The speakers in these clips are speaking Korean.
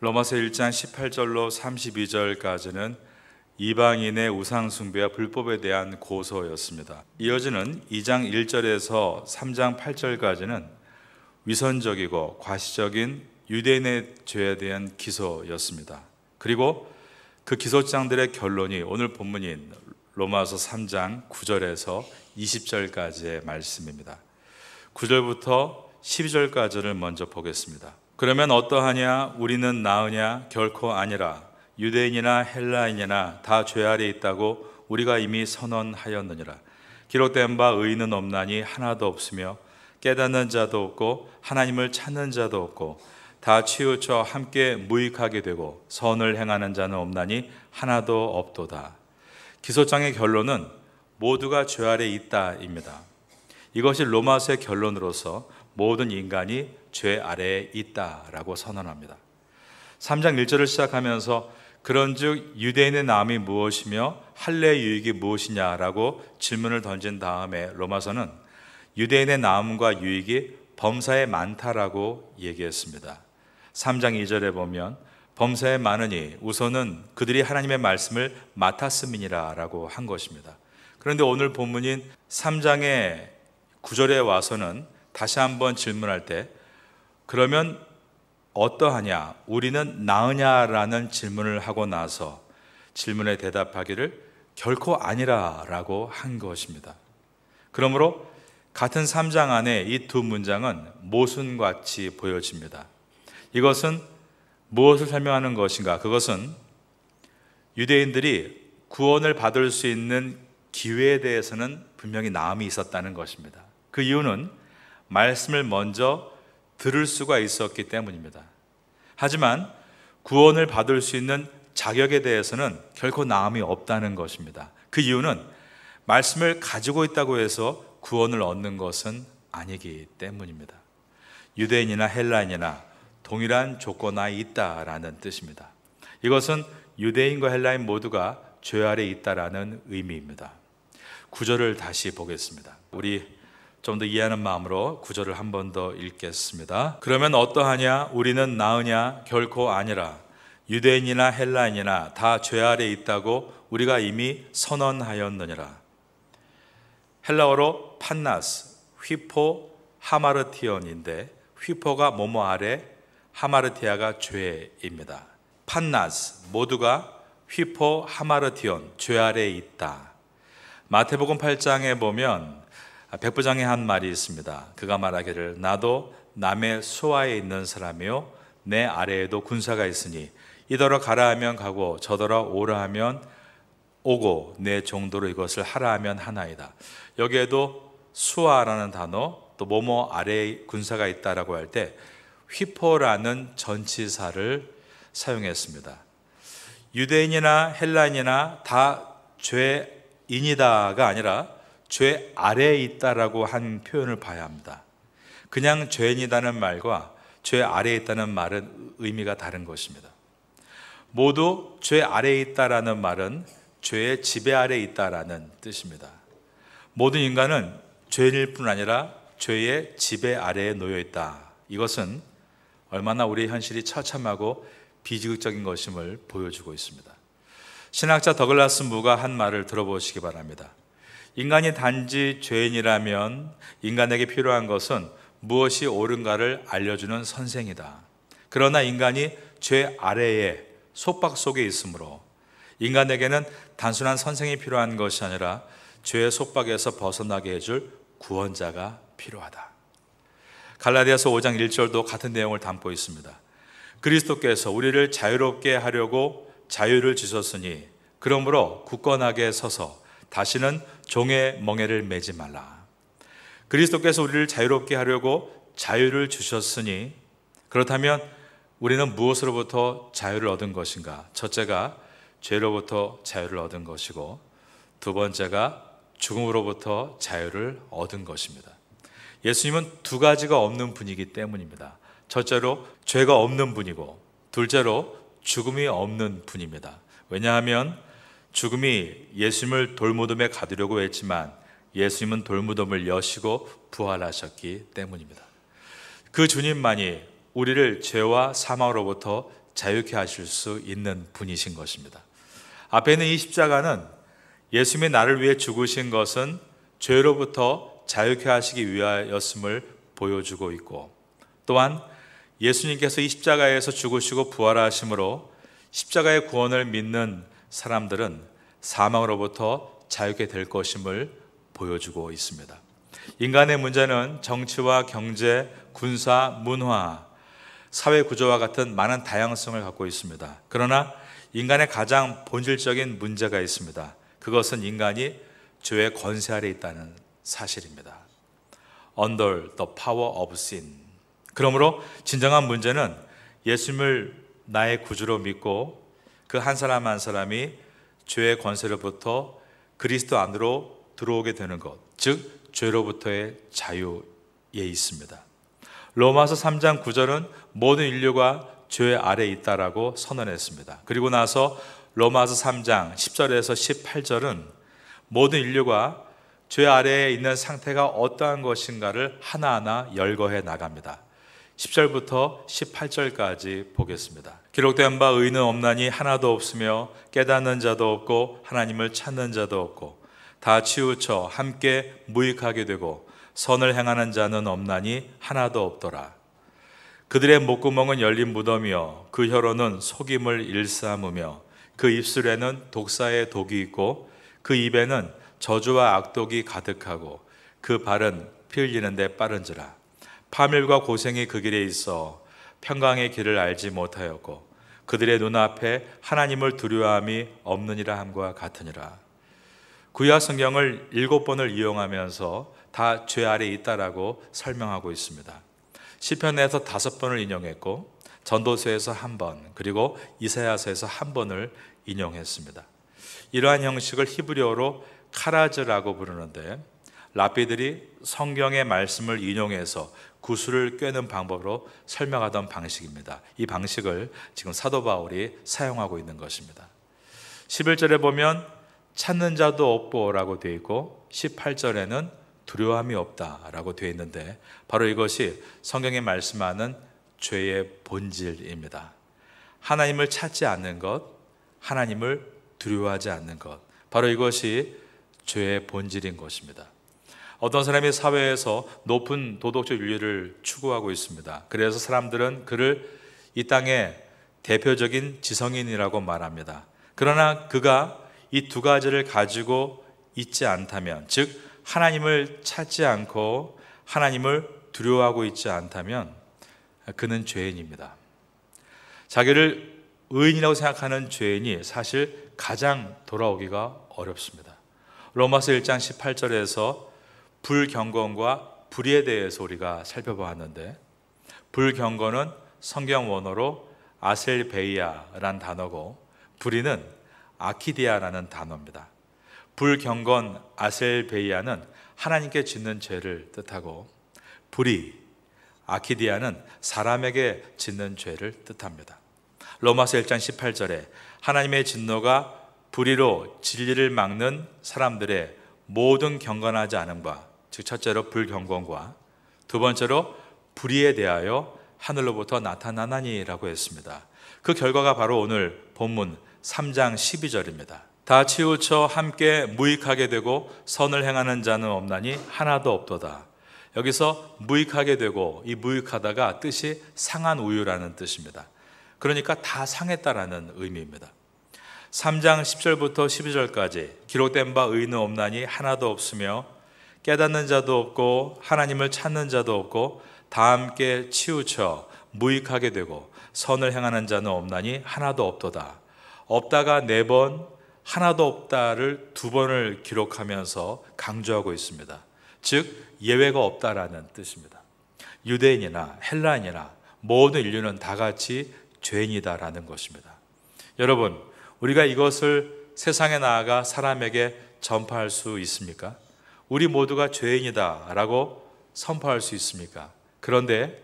로마서 1장 18절로 32절까지는 이방인의 우상숭배와 불법에 대한 고소였습니다. 이어지는 2장 1절에서 3장 8절까지는 위선적이고 과시적인 유대인의 죄에 대한 기소였습니다. 그리고 그 기소장들의 결론이 오늘 본문인 로마서 3장 9절에서 20절까지의 말씀입니다. 9절부터 12절까지를 먼저 보겠습니다. 그러면 어떠하냐? 우리는 나으냐? 결코 아니라. 유대인이나 헬라인이나 다 죄 아래 있다고 우리가 이미 선언하였느니라. 기록된 바 의인은 없나니 하나도 없으며 깨닫는 자도 없고 하나님을 찾는 자도 없고 다 치우쳐 함께 무익하게 되고 선을 행하는 자는 없나니 하나도 없도다. 기소장의 결론은 모두가 죄 아래 있다입니다. 이것이 로마서의 결론으로서 모든 인간이 죄 아래에 있다라고 선언합니다. 3장 1절을 시작하면서 그런즉 유대인의 나음이 무엇이며 할례의 유익이 무엇이냐라고 질문을 던진 다음에 로마서는 유대인의 나음과 유익이 범사에 많다라고 얘기했습니다. 3장 2절에 보면 범사에 많으니 우선은 그들이 하나님의 말씀을 맡았음이니라 라고 한 것입니다. 그런데 오늘 본문인 3장의 9절에 와서는 다시 한번 질문할 때 그러면 어떠하냐? 우리는 나으냐라는 질문을 하고 나서 질문에 대답하기를 결코 아니라 라고 한 것입니다. 그러므로 같은 3장 안에 이 두 문장은 모순같이 보여집니다. 이것은 무엇을 설명하는 것인가? 그것은 유대인들이 구원을 받을 수 있는 기회에 대해서는 분명히 나음이 있었다는 것입니다. 그 이유는 말씀을 먼저 들을 수가 있었기 때문입니다. 하지만 구원을 받을 수 있는 자격에 대해서는 결코 나음이 없다는 것입니다. 그 이유는 말씀을 가지고 있다고 해서 구원을 얻는 것은 아니기 때문입니다. 유대인이나 헬라인이나 동일한 조건 하에 있다라는 뜻입니다. 이것은 유대인과 헬라인 모두가 죄 아래 있다라는 의미입니다. 9절을 다시 보겠습니다. 우리 좀 더 이해하는 마음으로 9절을 한 번 더 읽겠습니다. 그러면 어떠하냐? 우리는 나으냐? 결코 아니라. 유대인이나 헬라인이나 다 죄 아래 있다고 우리가 이미 선언하였느니라. 헬라어로 판나스, 휘포, 하마르티온인데 휘포가 뭐뭐 아래, 하마르티아가 죄입니다. 판나스, 모두가 휘포, 하마르티온, 죄 아래에 있다. 마태복음 8장에 보면 백부장이 한 말이 있습니다. 그가 말하기를 나도 남의 수하에 있는 사람이요 내 아래에도 군사가 있으니 이더러 가라 하면 가고 저더러 오라 하면 오고 내 정도로 이것을 하라 하면 하나이다. 여기에도 수하라는 단어 또 뭐뭐 아래에 군사가 있다라고 할 때 휘포라는 전치사를 사용했습니다. 유대인이나 헬라인이나 다 죄인이다가 아니라 죄 아래에 있다라고 한 표현을 봐야 합니다. 그냥 죄인이라는 말과 죄 아래에 있다는 말은 의미가 다른 것입니다. 모두 죄 아래에 있다라는 말은 죄의 지배 아래에 있다라는 뜻입니다. 모든 인간은 죄인일 뿐 아니라 죄의 지배 아래에 놓여 있다. 이것은 얼마나 우리의 현실이 처참하고 비지극적인 것임을 보여주고 있습니다. 신학자 더글라스 무가 한 말을 들어보시기 바랍니다. 인간이 단지 죄인이라면 인간에게 필요한 것은 무엇이 옳은가를 알려주는 선생이다. 그러나 인간이 죄 아래에 속박 속에 있으므로 인간에게는 단순한 선생이 필요한 것이 아니라 죄의 속박에서 벗어나게 해줄 구원자가 필요하다. 갈라디아서 5장 1절도 같은 내용을 담고 있습니다. 그리스도께서 우리를 자유롭게 하려고 자유를 주셨으니 그러므로 굳건하게 서서 다시는 종의 멍에를 매지 말라. 그리스도께서 우리를 자유롭게 하려고 자유를 주셨으니 그렇다면 우리는 무엇으로부터 자유를 얻은 것인가? 첫째가 죄로부터 자유를 얻은 것이고 두 번째가 죽음으로부터 자유를 얻은 것입니다. 예수님은 두 가지가 없는 분이기 때문입니다. 첫째로 죄가 없는 분이고 둘째로 죽음이 없는 분입니다. 왜냐하면 죽음이 예수님을 돌무덤에 가두려고 했지만 예수님은 돌무덤을 여시고 부활하셨기 때문입니다. 그 주님만이 우리를 죄와 사망으로부터 자유케 하실 수 있는 분이신 것입니다. 앞에 있는 이 십자가는 예수님이 나를 위해 죽으신 것은 죄로부터 자유케 하시기 위하였음을 보여주고 있고, 또한 예수님께서 이 십자가에서 죽으시고 부활하심으로 십자가의 구원을 믿는 사람들은 사망으로부터 자유케 될 것임을 보여주고 있습니다. 인간의 문제는 정치와 경제, 군사, 문화, 사회 구조와 같은 많은 다양성을 갖고 있습니다. 그러나 인간의 가장 본질적인 문제가 있습니다. 그것은 인간이 죄의 권세 아래 있다는 사실입니다. Under the power of sin. 그러므로 진정한 문제는 예수님을 나의 구주로 믿고 그 한 사람 한 사람이 죄의 권세로부터 그리스도 안으로 들어오게 되는 것, 즉 죄로부터의 자유에 있습니다. 로마서 3장 9절은 모든 인류가 죄 아래 있다라고 선언했습니다. 그리고 나서 로마서 3장 10절에서 18절은 모든 인류가 죄 아래에 있는 상태가 어떠한 것인가를 하나하나 열거해 나갑니다. 10절부터 18절까지 보겠습니다. 기록된 바 의는 없나니 하나도 없으며 깨닫는 자도 없고 하나님을 찾는 자도 없고 다 치우쳐 함께 무익하게 되고 선을 행하는 자는 없나니 하나도 없더라. 그들의 목구멍은 열린 무덤이요 그 혀로는 속임을 일삼으며 그 입술에는 독사의 독이 있고 그 입에는 저주와 악독이 가득하고 그 발은 피 흘리는데 빠른지라. 파멸과 고생이 그 길에 있어 평강의 길을 알지 못하였고 그들의 눈앞에 하나님을 두려워함이 없느니라 함과 같으니라. 구약 성경을 7번을 이용하면서 다 죄 아래 있다라고 설명하고 있습니다. 시편에서 5번을 인용했고 전도서에서 1번, 그리고 이사야서에서 1번을 인용했습니다. 이러한 형식을 히브리어로 카라즈라고 부르는데, 랍비들이 성경의 말씀을 인용해서 구슬을 꿰는 방법으로 설명하던 방식입니다. 이 방식을 지금 사도 바울이 사용하고 있는 것입니다. 11절에 보면 찾는 자도 없고라고 되어 있고 18절에는 두려움이 없다라고 되어 있는데, 바로 이것이 성경이 말씀하는 죄의 본질입니다. 하나님을 찾지 않는 것, 하나님을 두려워하지 않는 것, 바로 이것이 죄의 본질인 것입니다. 어떤 사람이 사회에서 높은 도덕적 윤리를 추구하고 있습니다. 그래서 사람들은 그를 이 땅의 대표적인 지성인이라고 말합니다. 그러나 그가 이 두 가지를 가지고 있지 않다면, 즉 하나님을 찾지 않고 하나님을 두려워하고 있지 않다면 그는 죄인입니다. 자기를 의인이라고 생각하는 죄인이 사실 가장 돌아오기가 어렵습니다. 로마서 1장 18절에서 불경건과 불의에 대해서 우리가 살펴보았는데, 불경건은 성경 원어로 아셀베이아라는 단어고 불의는 아키디아라는 단어입니다. 불경건 아셀베이아는 하나님께 짓는 죄를 뜻하고, 불의 아키디아는 사람에게 짓는 죄를 뜻합니다. 로마서 1장 18절에 하나님의 진노가 불의로 진리를 막는 사람들의 모든 경건하지 않음과, 즉 첫째로 불경건과 두 번째로 불의에 대하여 하늘로부터 나타나나니라고 했습니다. 그 결과가 바로 오늘 본문 3장 12절입니다. 다 치우쳐 함께 무익하게 되고 선을 행하는 자는 없나니 하나도 없도다. 여기서 무익하게 되고, 이 무익하다가 뜻이 상한 우유라는 뜻입니다. 그러니까 다 상했다라는 의미입니다. 3장 10절부터 12절까지 기록된 바 의는 없나니 하나도 없으며 깨닫는 자도 없고 하나님을 찾는 자도 없고 다 함께 치우쳐 무익하게 되고 선을 행하는 자는 없나니 하나도 없도다. 없다가 4번, 하나도 없다를 2번을 기록하면서 강조하고 있습니다. 즉 예외가 없다라는 뜻입니다. 유대인이나 헬라인이나 모든 인류는 다 같이 죄인이다라는 것입니다. 여러분, 우리가 이것을 세상에 나아가 사람에게 전파할 수 있습니까? 우리 모두가 죄인이다라고 선포할 수 있습니까? 그런데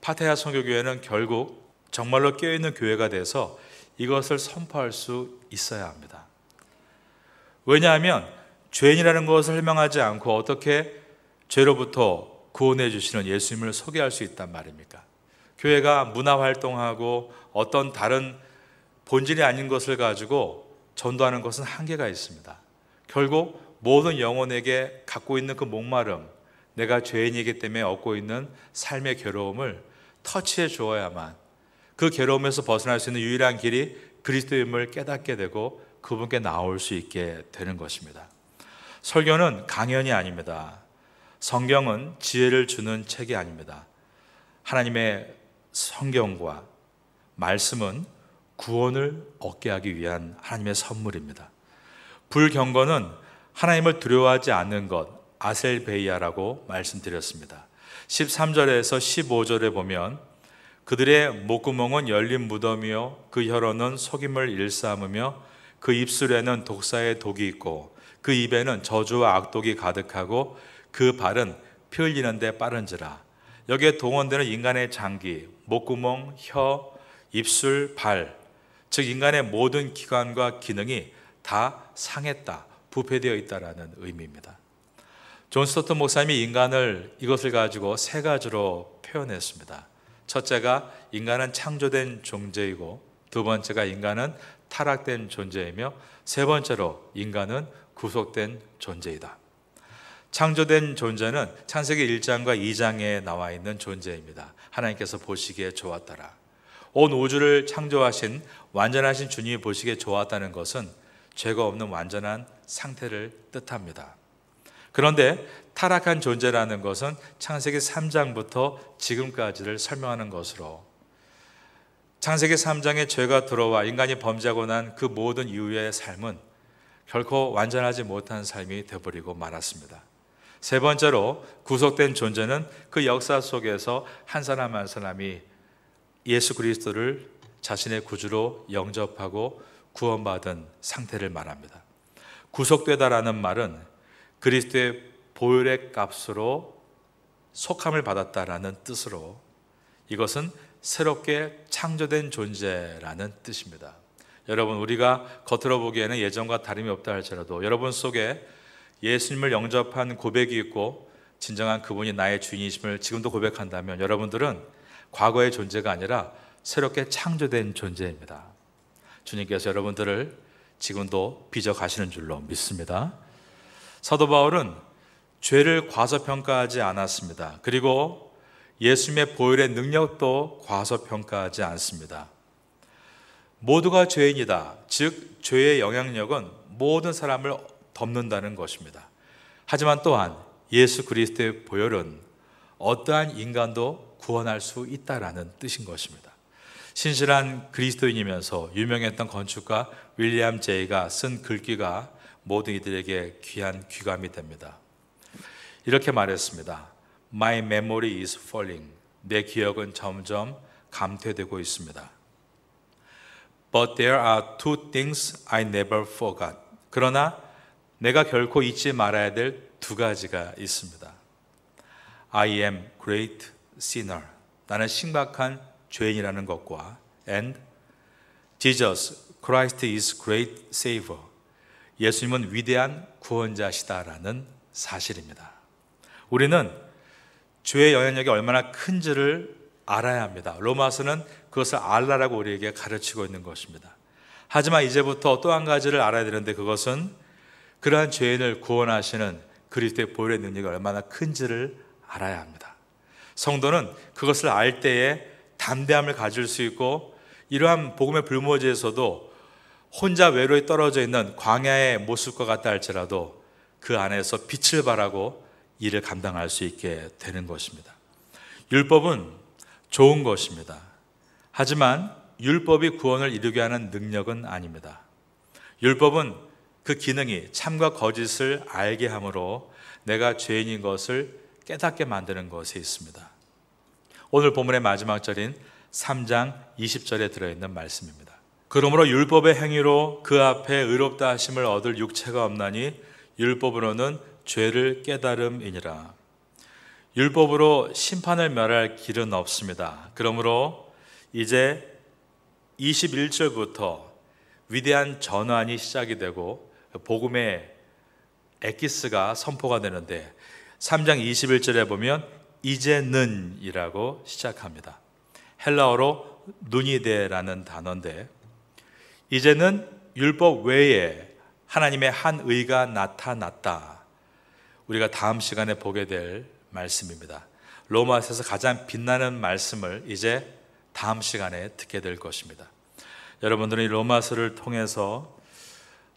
파테야 선교교회는 결국 정말로 깨어있는 교회가 돼서 이것을 선포할 수 있어야 합니다. 왜냐하면 죄인이라는 것을 설명하지 않고 어떻게 죄로부터 구원해 주시는 예수님을 소개할 수 있단 말입니까? 교회가 문화활동하고 어떤 다른 본질이 아닌 것을 가지고 전도하는 것은 한계가 있습니다. 결국 모든 영혼에게 갖고 있는 그 목마름, 내가 죄인이기 때문에 얻고 있는 삶의 괴로움을 터치해 주어야만 그 괴로움에서 벗어날 수 있는 유일한 길이 그리스도임을 깨닫게 되고 그분께 나올 수 있게 되는 것입니다. 설교는 강연이 아닙니다. 성경은 지혜를 주는 책이 아닙니다. 하나님의 성경과 말씀은 구원을 얻게 하기 위한 하나님의 선물입니다. 불경건은 하나님을 두려워하지 않는 것, 아셀베이아라고 말씀드렸습니다. 13절에서 15절에 보면 그들의 목구멍은 열린 무덤이요 그 혀로는 속임을 일삼으며 그 입술에는 독사의 독이 있고 그 입에는 저주와 악독이 가득하고 그 발은 피 흘리는데 빠른지라. 여기에 동원되는 인간의 장기, 목구멍, 혀, 입술, 발, 즉 인간의 모든 기관과 기능이 다 상했다, 부패되어 있다라는 의미입니다. 존 스토튼 목사님이 인간을 이것을 가지고 세 가지로 표현했습니다. 첫째가 인간은 창조된 존재이고, 두 번째가 인간은 타락된 존재이며, 세 번째로 인간은 구속된 존재이다. 창조된 존재는 창세기 1장과 2장에 나와 있는 존재입니다. 하나님께서 보시기에 좋았더라. 온 우주를 창조하신 완전하신 주님이 보시기에 좋았다는 것은 죄가 없는 완전한 상태를 뜻합니다. 그런데 타락한 존재라는 것은 창세기 3장부터 지금까지를 설명하는 것으로, 창세기 3장에 죄가 들어와 인간이 범죄하고 난 그 모든 이후의 삶은 결코 완전하지 못한 삶이 되어버리고 말았습니다. 세 번째로 구속된 존재는 그 역사 속에서 한 사람 한 사람이 예수 그리스도를 자신의 구주로 영접하고 구원받은 상태를 말합니다. 구속되다라는 말은 그리스도의 보혈의 값으로 속함을 받았다라는 뜻으로, 이것은 새롭게 창조된 존재라는 뜻입니다. 여러분, 우리가 겉으로 보기에는 예전과 다름이 없다 할지라도 여러분 속에 예수님을 영접한 고백이 있고 진정한 그분이 나의 주인이심을 지금도 고백한다면 여러분들은 과거의 존재가 아니라 새롭게 창조된 존재입니다. 주님께서 여러분들을 지금도 빚어 가시는 줄로 믿습니다. 사도 바울은 죄를 과소평가하지 않았습니다. 그리고 예수님의 보혈의 능력도 과소평가하지 않습니다. 모두가 죄인이다. 즉 죄의 영향력은 모든 사람을 덮는다는 것입니다. 하지만 또한 예수 그리스도의 보혈은 어떠한 인간도 구원할 수 있다라는 뜻인 것입니다. 신실한 그리스도인이면서 유명했던 건축가 윌리엄 제이가 쓴 글귀가 모든 이들에게 귀한 귀감이 됩니다. 이렇게 말했습니다. My memory is falling. 내 기억은 점점 감퇴되고 있습니다. But there are two things I never forgot. 그러나 내가 결코 잊지 말아야 될 두 가지가 있습니다. I am great sinner. 나는 심각한 죄인이라는 것과 and Jesus Christ is great savior. 예수님은 위대한 구원자시다라는 사실입니다. 우리는 죄의 영향력이 얼마나 큰지를 알아야 합니다. 로마서는 그것을 알라라고 우리에게 가르치고 있는 것입니다. 하지만 이제부터 또 한 가지를 알아야 되는데, 그것은 그러한 죄인을 구원하시는 그리스도의 보혈의 능력이 얼마나 큰지를 알아야 합니다. 성도는 그것을 알 때에 담대함을 가질 수 있고, 이러한 복음의 불모지에서도 혼자 외로이 떨어져 있는 광야의 모습과 같다 할지라도 그 안에서 빛을 발하고 일을 감당할 수 있게 되는 것입니다. 율법은 좋은 것입니다. 하지만 율법이 구원을 이루게 하는 능력은 아닙니다. 율법은 그 기능이 참과 거짓을 알게 함으로 내가 죄인인 것을 깨닫게 만드는 것에 있습니다. 오늘 본문의 마지막 절인 3장 20절에 들어있는 말씀입니다. 그러므로 율법의 행위로 그 앞에 의롭다 하심을 얻을 육체가 없나니 율법으로는 죄를 깨달음이니라. 율법으로 심판을 멸할 길은 없습니다. 그러므로 이제 21절부터 위대한 전환이 시작이 되고 복음의 엑기스가 선포가 되는데, 3장 21절에 보면 이제는 이라고 시작합니다. 헬라어로 누니데라는 단어인데, 이제는 율법 외에 하나님의 한 의가 나타났다. 우리가 다음 시간에 보게 될 말씀입니다. 로마서에서 가장 빛나는 말씀을 이제 다음 시간에 듣게 될 것입니다. 여러분들은 이 로마서를 통해서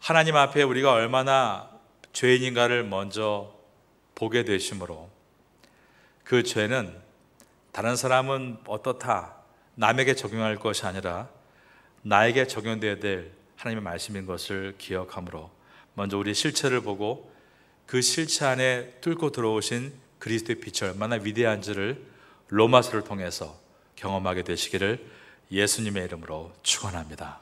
하나님 앞에 우리가 얼마나 죄인인가를 먼저 보게 되심으로, 그 죄는 다른 사람은 어떻다, 남에게 적용할 것이 아니라 나에게 적용되어야 될 하나님의 말씀인 것을 기억함으로, 먼저 우리 실체를 보고 그 실체 안에 뚫고 들어오신 그리스도의 빛이 얼마나 위대한지를 로마서를 통해서 경험하게 되시기를 예수님의 이름으로 축원합니다.